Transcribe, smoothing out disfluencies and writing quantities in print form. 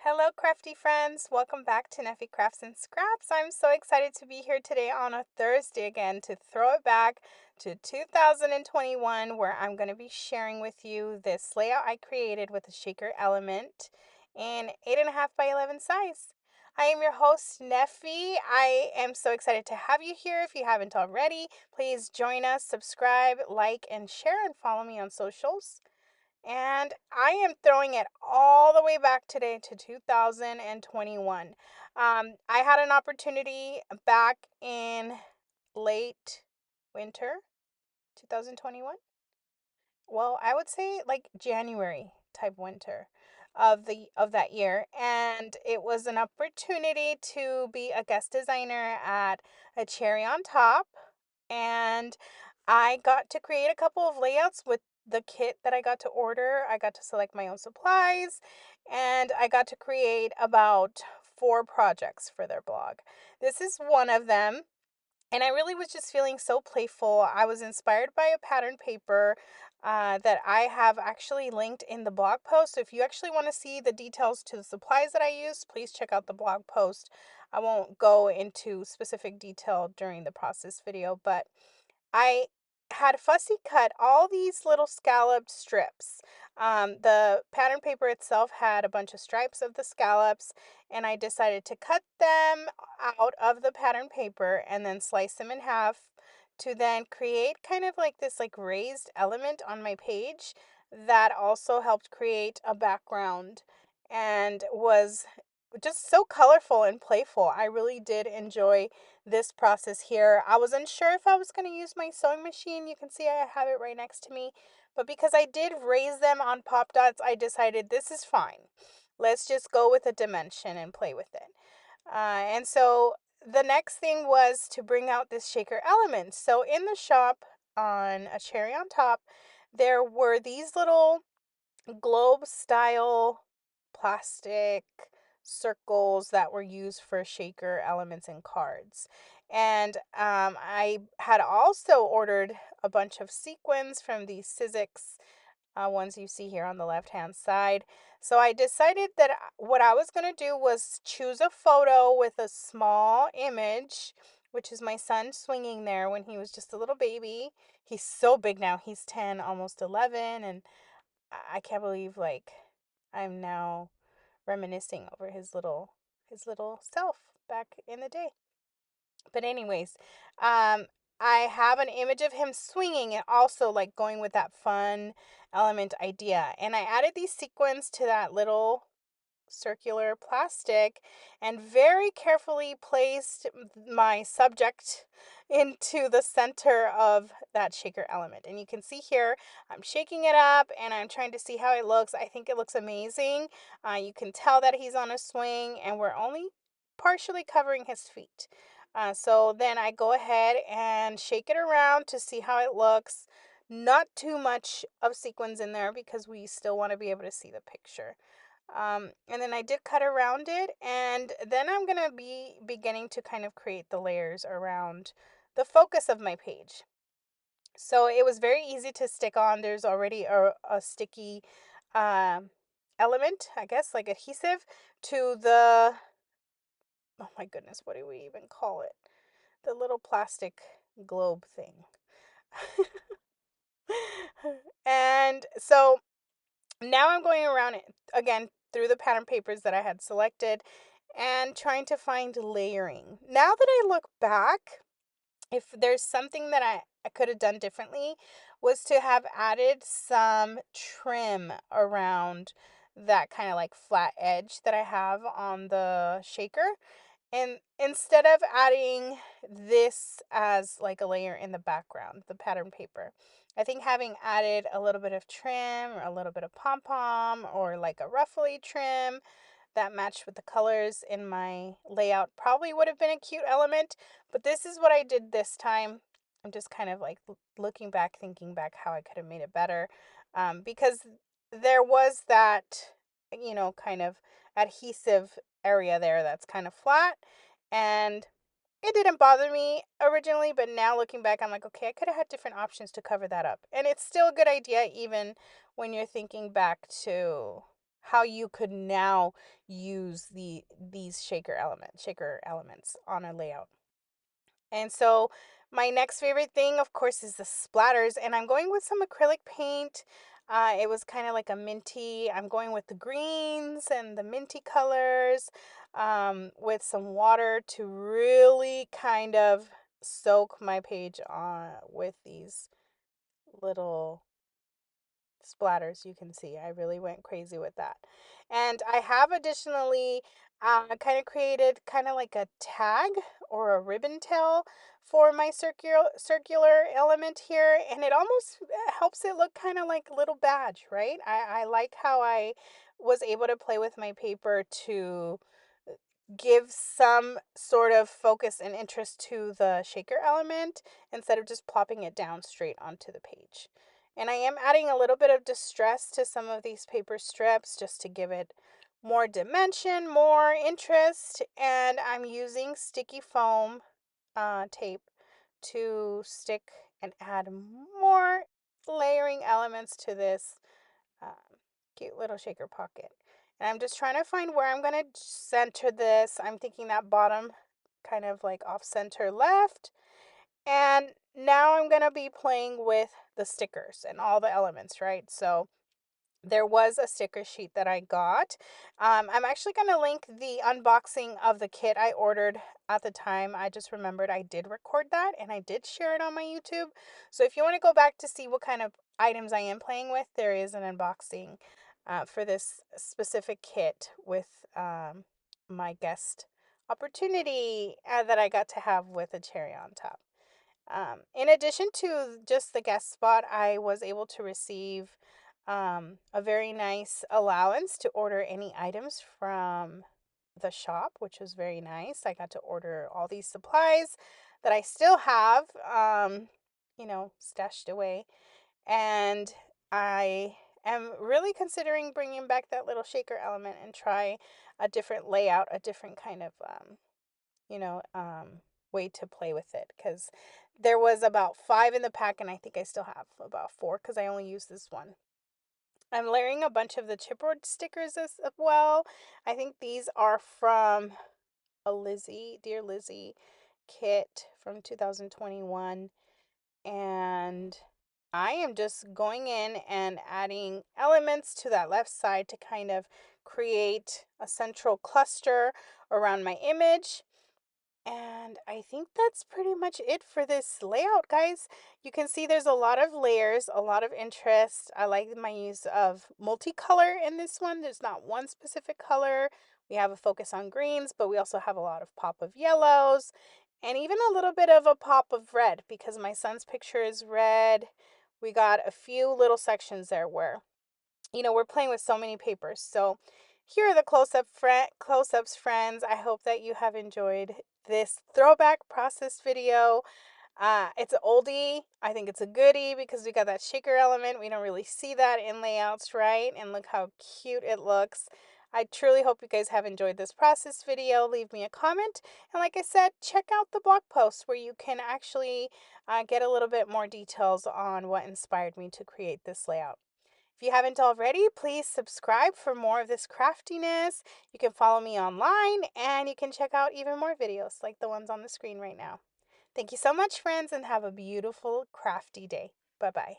Hello, crafty friends. Welcome back to Neffy Crafts and Scraps. I'm so excited to be here today on a Thursday again to throw it back to 2021, where I'm going to be sharing with you this layout I created with a shaker element in 8.5 by 11 size. I am your host, Neffy. I am so excited to have you here. If you haven't already, please join us, subscribe, like, and share, and follow me on socials. And I am throwing it all the way back today to 2021. I had an opportunity back in late winter 2021. Well, I would say like January type winter of that year, and it was an opportunity to be a guest designer at a cherry on top, and I got to create a couple of layouts with the kit that I got to order. I got to select my own supplies, and I got to create about 4 projects for their blog. This is one of them. And I really was just feeling so playful. I was inspired by a pattern paper that I have actually linked in the blog post. So if you actually want to see the details to the supplies that I used, please check out the blog post. I won't go into specific detail during the process video, but I had fussy cut all these little scalloped strips. The pattern paper itself had a bunch of stripes of the scallops, and I decided to cut them out of the pattern paper and then slice them in half to then create kind of like this like raised element on my page that also helped create a background and was just so colorful and playful. I really did enjoy this process here. I was unsure if I was going to use my sewing machine. You can see I have it right next to me. But because I did raise them on pop dots, I decided this is fine. Let's just go with a dimension and play with it. And so the next thing was to bring out this shaker element. So in the shop on a cherry on top, there were these little globe style plastic circles that were used for shaker elements and cards. And I had also ordered a bunch of sequins from these Sizzix ones you see here on the left hand side. So I decided that what I was going to do was choose a photo with a small image, which is my son swinging there when he was just a little baby. He's so big now. He's 10, almost 11, and I can't believe like I'm now reminiscing over his little self back in the day. But anyways, I have an image of him swinging and also like going with that fun element idea. And I added these sequins to that little circular plastic and very carefully placed my subject into the center of that shaker element. And you can see here, I'm shaking it up and I'm trying to see how it looks. I think it looks amazing. You can tell that he's on a swing and we're only partially covering his feet. So then I go ahead and shake it around to see how it looks. Not too much of sequins in there because we still want to be able to see the picture. And then I did cut around it, and then I'm going to be beginning to kind of create the layers around the focus of my page. So it was very easy to stick on. There's already a sticky element, I guess, like adhesive to the, oh my goodness, what do we even call it? The little plastic globe thing. And so now I'm going around it again through the pattern papers that I had selected and trying to find layering. Now that I look back, if there's something that I could have done differently was to have added some trim around that kind of like flat edge that I have on the shaker. And instead of adding this as like a layer in the background, the pattern paper, I think having added a little bit of trim or a little bit of pom-pom or like a ruffly trim that matched with the colors in my layout probably would have been a cute element. But this is what I did this time. I'm just kind of like looking back, thinking back how I could have made it better. Because there was that, kind of adhesive area there that's kind of flat. And it didn't bother me originally, but now looking back, I'm like, okay, I could have had different options to cover that up. And it's still a good idea, even when you're thinking back to how you could now use these shaker elements on a layout. And so my next favorite thing, of course, is the splatters. And I'm going with some acrylic paint. It was kind of like a minty. I'm going with the greens and the minty colors, with some water to really kind of soak my page on with these little splatters. You can see I really went crazy with that. And I have additionally kind of created kind of like a tag or a ribbon tail for my circular element here, and it almost helps it look kind of like a little badge, right? I like how I was able to play with my paper to give some sort of focus and interest to the shaker element instead of just plopping it down straight onto the page. And I am adding a little bit of distress to some of these paper strips just to give it more dimension, more interest. And I'm using sticky foam tape to stick and add more layering elements to this um, cute little shaker pocket. And I'm just trying to find where I'm going to center this. I'm thinking that bottom kind of like off center left. And now I'm going to be playing with the stickers and all the elements, right? So there was a sticker sheet that I got. I'm actually going to link the unboxing of the kit I ordered at the time. I just remembered I did record that and I did share it on my YouTube. So if you want to go back to see what kind of items I am playing with, there is an unboxing for this specific kit with my guest opportunity that I got to have with a cherry on top. In addition to just the guest spot, I was able to receive a very nice allowance to order any items from the shop, which was very nice. I got to order all these supplies that I still have, stashed away. And I am really considering bringing back that little shaker element and try a different layout, a different kind of you know, way to play with it, because there was about 5 in the pack, and I think I still have about 4 because I only used this one. I'm layering a bunch of the chipboard stickers as well. I think these are from a Dear Lizzie kit from 2021, and I am just going in and adding elements to that left side to kind of create a central cluster around my image. And I think that's pretty much it for this layout, guys. You can see there's a lot of layers, a lot of interest. I like my use of multicolor in this one. There's not one specific color. We have a focus on greens, but we also have a lot of pop of yellows and even a little bit of a pop of red because my son's picture is red. We got a few little sections there where we're playing with so many papers. So here are the close-ups, friends. I hope that you have enjoyed this throwback process video. It's an oldie. I think it's a goodie because we got that shaker element. We don't really see that in layouts, right? And look how cute it looks. I truly hope you guys have enjoyed this process video. Leave me a comment. And like I said, check out the blog post where you can actually get a little bit more details on what inspired me to create this layout. If you haven't already, please subscribe for more of this craftiness. You can follow me online and you can check out even more videos like the ones on the screen right now. Thank you so much, friends, and have a beautiful crafty day. Bye-bye.